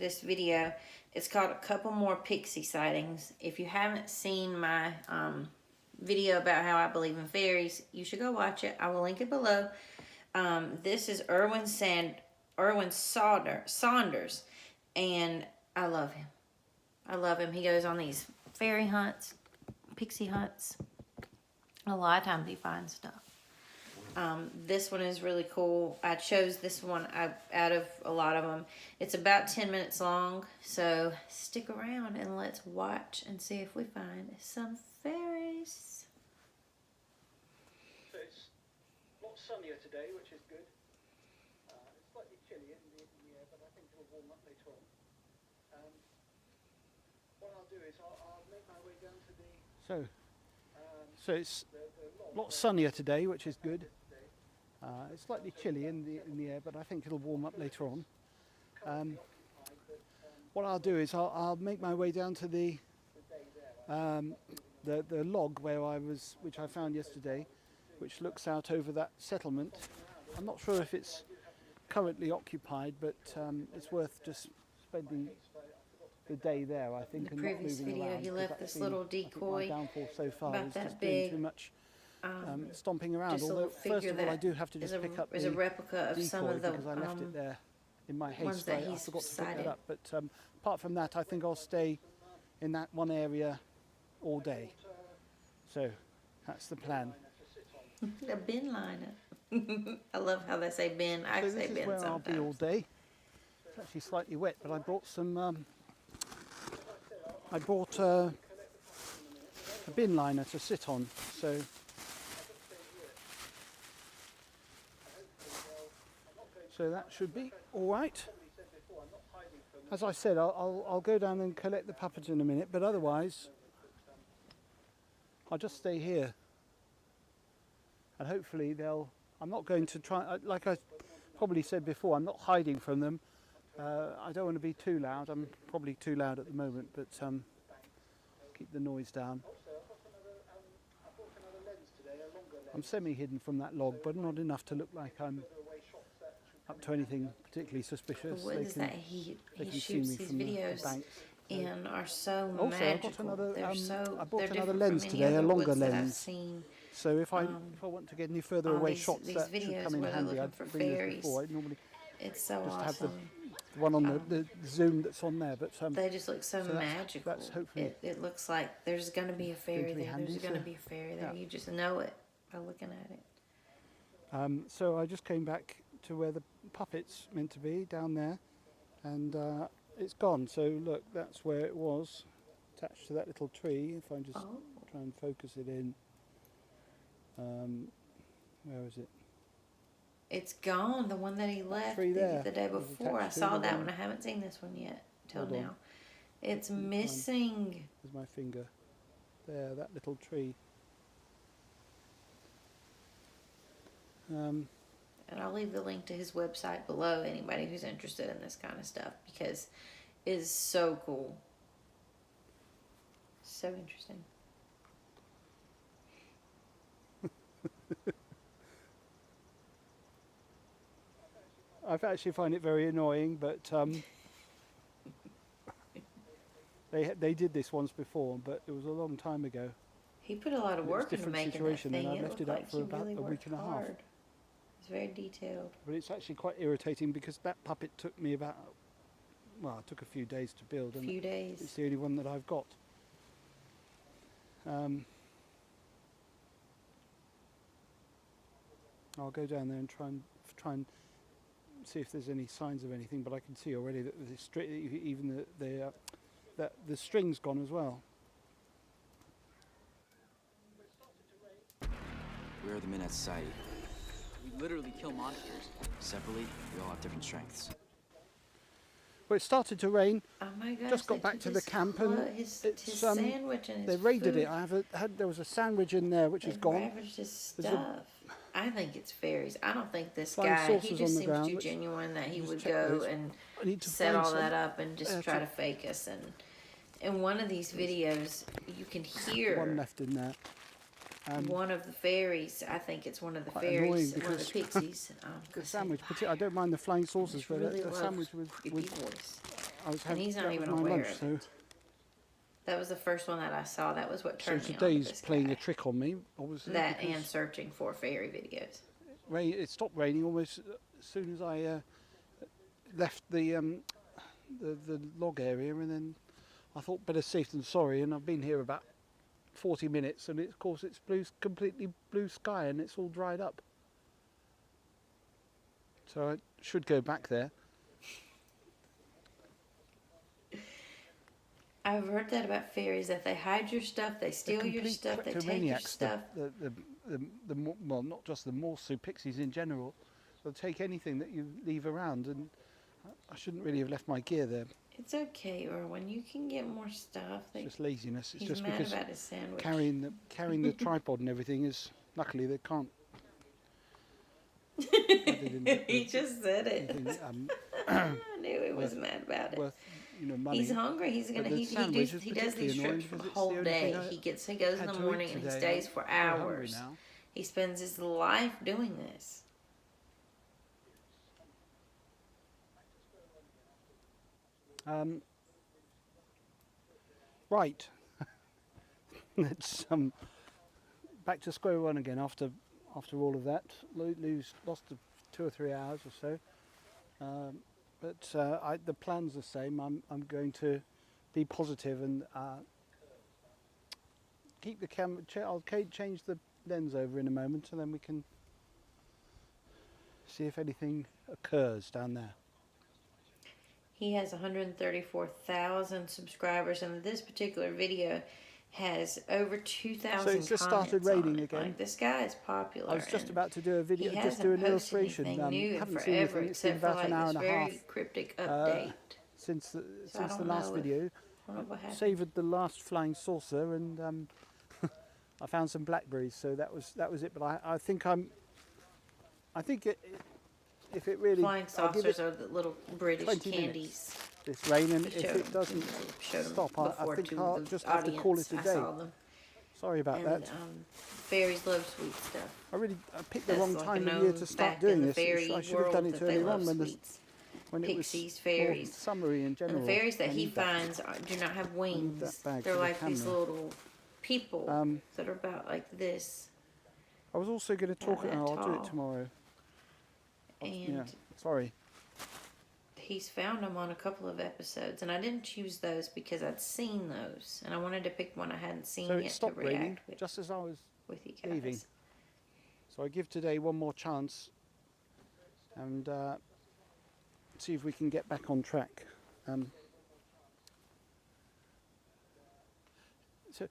this video. It's called A Couple More Pixie Sightings. If you haven't seen my video about how I believe in fairies, you should go watch it. I will link it below. This is Erwin Saunders, and I love him. I love him. He goes on these fairy hunts, pixie hunts. A lot of times he finds stuff. This one is really cool. I chose this one out of a lot of them. It's about 10 minutes long, so stick around and let's watch and see if we find some fairies. So it's a lot sunnier today, which is good. It's slightly chilly in the air, but I think it'll warm up later on. What I'll do is I'll make my way down to the... So it's a lot sunnier today, which is good. It's slightly chilly in the air, but I think it'll warm up later on. What I'll do is I'll make my way down to the log which I found yesterday, which looks out over that settlement. I'm not sure if it's currently occupied, but it's worth just spending the day there, I think, and not moving around. In the previous video, he left this little decoy my downfall so far about is that just big, doing too much stomping around. Although first of all, I do have to just pick up the a replica of decoy some of the because I left it there in my haste. that I he's forgot to pick sighted. that up. But apart from that, I think I'll stay in that one area all day. So that's the plan. A bin liner. I love how they say bin. I So say this is bin where sometimes. I'll be all day. It's actually slightly wet, but I brought some. I brought a bin liner to sit on. So that should be all right. As I said, I'll go down and collect the puppets in a minute, but otherwise I'll just stay here. And hopefully I'm not going to try, like I probably said before, I'm not hiding from them. I don't want to be too loud. I'm probably too loud at the moment, but keep the noise down. I'm semi-hidden from that log, but not enough to look like I'm up to anything particularly suspicious. What is that? He shoots these videos and are so also, magical. I bought they're another different lens from any today, a other longer woods that I've lens. seen. So if I want to get any further away shots, these that should videos come in where they're handy. looking I'd for bring this fairies. before. I normally It's so just have awesome. the one on the zoom that's on there, but They just look so magical. That's hopefully it looks like there's going to be a fairy there. handy, There's going to be a fairy there. yeah. You just know it by looking at it. So I just came back to where the puppet's meant to be, down there, and it's gone. So look, that's where it was, attached to that little tree. If I just try and focus it in, where is it? It's gone. The one that he left tree there the day was before. I attached to saw the that one. one. I haven't seen this one yet till Hold on. now. It's missing. There's my finger. There, that little tree. And I'll leave the link to his website below, anybody who's interested in this kind of stuff, because it is so cool. So interesting. I actually find it very annoying, but they did this once before, but it was a long time ago. He put a lot of It was a work into different making situation, that thing. and I It left looked it up like for he about really a week worked and a half. hard. It's very detailed. But it's actually quite irritating because that puppet took me about, well, it took a few days to build, A and few days. it's the only one that I've got. I'll go down there and try and see if there's any signs of anything, but I can see already that even the string's gone as well. We are the Midnight Society. We literally kill monsters. Separately, we all have different strengths. Well, it started to rain. Oh my gosh! Just got they back took to the his camp, and his it's sandwich and his they raided food. it. There was a sandwich in there which is They've gone. ravaged his There's stuff. I think it's fairies. I don't think this Flying guy. He saucers on just the seems ground, too which- genuine that he just would check go those. and I need to set find all some. that up and just try to fake us. And in one of these videos, you can hear One left in there. one of the fairies. I think it's one of the Quite fairies, annoying one of the pixies. The sandwich, I don't mind the flying saucers, but really the love sandwich was creepy voice. I was And having he's not that even was my aware lunch, of so it. That was the first one that I saw. That was what so turned me on to today's this playing guy. a trick on me, obviously. That because and searching for fairy videos. it stopped raining almost as soon as I left the log area, and then I thought better safe than sorry, and I've been here about 40 minutes, and of course it's completely blue sky, and it's all dried up. So I should go back there. I've heard that about fairies, that they hide your stuff, they steal your Complete stuff, they take your kleptomaniacs, stuff. well, not just the Morsu pixies in general. They'll take anything that you leave around, and I shouldn't really have left my gear there. It's okay, Erwin. You can get more stuff. It's just laziness. It's He's just mad because about his sandwich. carrying the tripod and everything is, luckily they can't. He just said it. Anything, I knew he was mad about it. worth, money. He's hungry. He's gonna. But the He sandwich does is particularly these annoying trips for the because it's whole the only day. thing He goes in had the to eat morning and he today. stays for I'm hungry hours. now. He spends his life doing this. Right. Let's back to square one again after all of that. Lost 2 or 3 hours or so. But the plan's the same. I'm going to be positive and keep the camera. I'll change the lens over in a moment, and then we can see if anything occurs down there. He has 134,000 subscribers, and this particular video has over 2,000 So it's just started comments on raining it. again. Like, this guy is popular. I was just and about to do a video, he just do an hasn't posted illustration. anything new in Haven't seen forever, anything. It's been except for about an like hour this and a very half cryptic update. since So I the don't last know if- video. I don't know what happened. Savoured the last flying saucer, and I found some blackberries, so that was it. But I think if it really, Flying I'll give it saucers are the little British 20 candies. minutes, this rain, and I if showed it doesn't showed 'em stop, I before think to I'll the just have to call it a audience. day. I saw them. Sorry about And that. fairies love sweet stuff. I picked the That's wrong like time a of year known to start fact doing in the this. fairy I should have done world it that they earlier love on sweets. when it was Pixies, more fairies. summery in general. And the fairies that I he need that. finds do not have need wings. that bag They're for the like these camera. little people that are about like this. I was also going to talk. that I'll do it tall. tomorrow. And Yeah, sorry. he's found them on a couple of episodes. And I didn't choose those because I'd seen those. And I wanted to pick one I hadn't seen So yet it to stopped raining react with, just as I was with you guys. leaving. So I give today one more chance and see if we can get back on track. So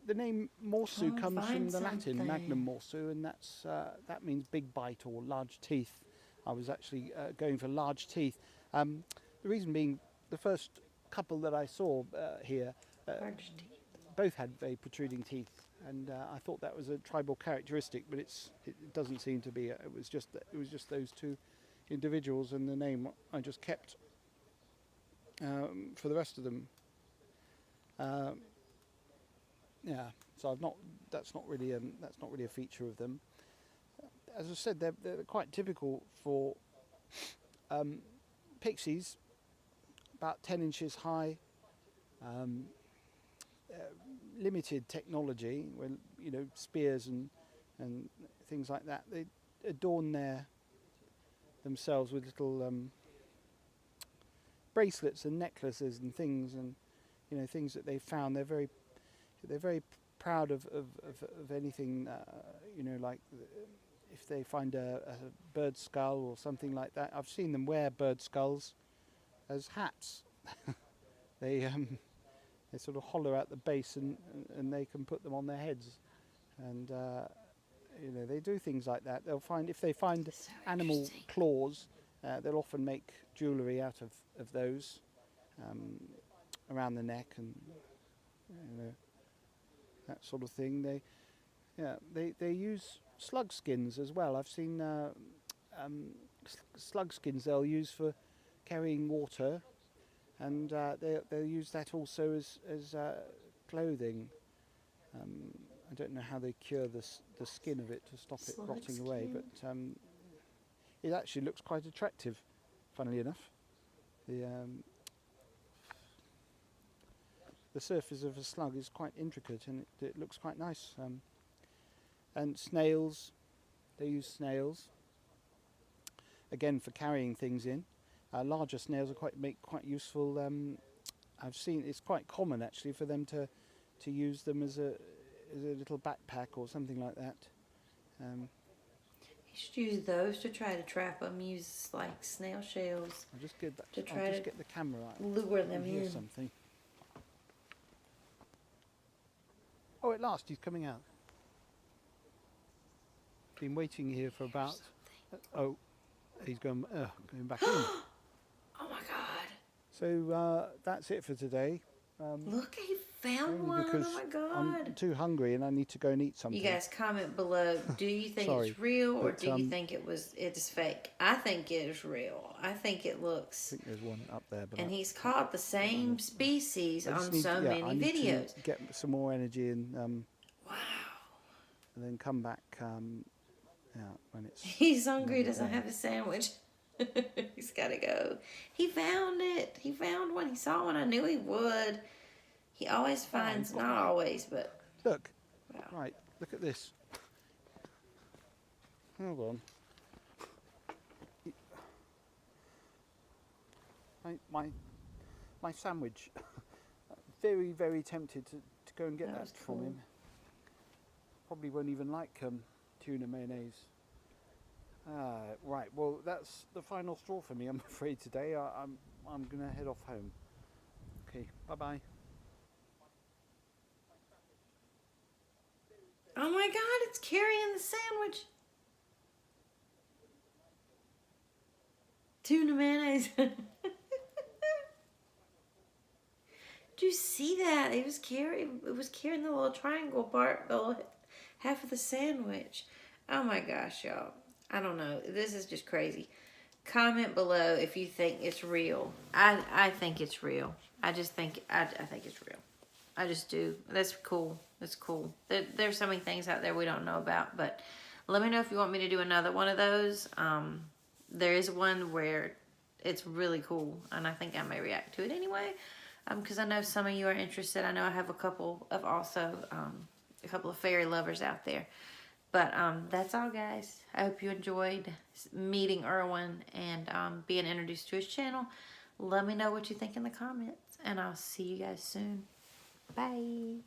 the name Morsu Oh, comes from find the Latin something. magnum morsu, and that means big bite or large teeth. I was actually going for large teeth. The reason being, the first couple that I saw here Large teeth. both had very protruding teeth, and I thought that was a tribal characteristic, but it doesn't seem to be. It was just those two individuals, and the name I just kept for the rest of them. Yeah, so that's not really a feature of them. As I said, they're quite typical for pixies, about 10 inches high. Limited technology, when spears and things like that. They adorn themselves with little bracelets and necklaces and things, and things that they found. They're very proud of anything. Like if they find a bird skull or something like that. I've seen them wear bird skulls as hats. They sort of hollow out the base, and they can put them on their heads, and they do things like that. If they find So animal interesting. claws, they'll often make jewellery out of those around the neck and that sort of thing. They use slug skins as well. I've seen slug skins they'll use for carrying water. And they'll use that also as clothing. I don't know how they cure the skin of it to stop it Slug rotting away, skin. but it actually looks quite attractive, funnily enough. the surface of a slug is quite intricate, and it looks quite nice. And snails, they use snails again for carrying things in. Larger snails are make quite useful. I've seen it's quite common actually for them to use them as a little backpack or something like that. You should use those to try to trap them. Use like snail shells I'll just get that. to I'll try just to get the camera out. lure them Hear in. something. Oh, at last he's coming out. Been waiting here for about. Oh, he's going back in. Oh my God! So that's it for today. Look, he found Only one. because Oh my God! I'm too hungry and I need to go and eat something. You guys comment below. Do you think Sorry, it's real, or but, do you think it's fake? I think it is real. I think it I looks. think there's one up there, but And he's caught the same species I just on need so to, many I need videos. to get some more energy and Wow. and then come back when it's. He's hungry. Doesn't have a sandwich. He's got to go. He found it. He found one. He saw one. I knew he would. He always finds, got not one. always, but. Look, Wow. right. Look at this. Hold on. My sandwich. Very, very tempted to go and get That that was from cool. him. Probably won't even like tuna mayonnaise. Right. Well, that's the final straw for me. I'm afraid today. I'm gonna head off home. Okay. Bye bye. Oh my God, it's carrying the sandwich. Tuna mayonnaise. Did you see that? It was carrying the little triangle part, the little half of the sandwich. Oh my gosh, y'all. I don't know. This is just crazy. Comment below if you think it's real. I think it's real. I think it's real. I just do. That's cool. That's cool. There's so many things out there we don't know about, but let me know if you want me to do another one of those. There is one where it's really cool, and I think I may react to it anyway, because I know some of you are interested. I know I have a couple of fairy lovers out there. But that's all, guys. I hope you enjoyed meeting Erwin and being introduced to his channel. Let me know what you think in the comments, and I'll see you guys soon. Bye.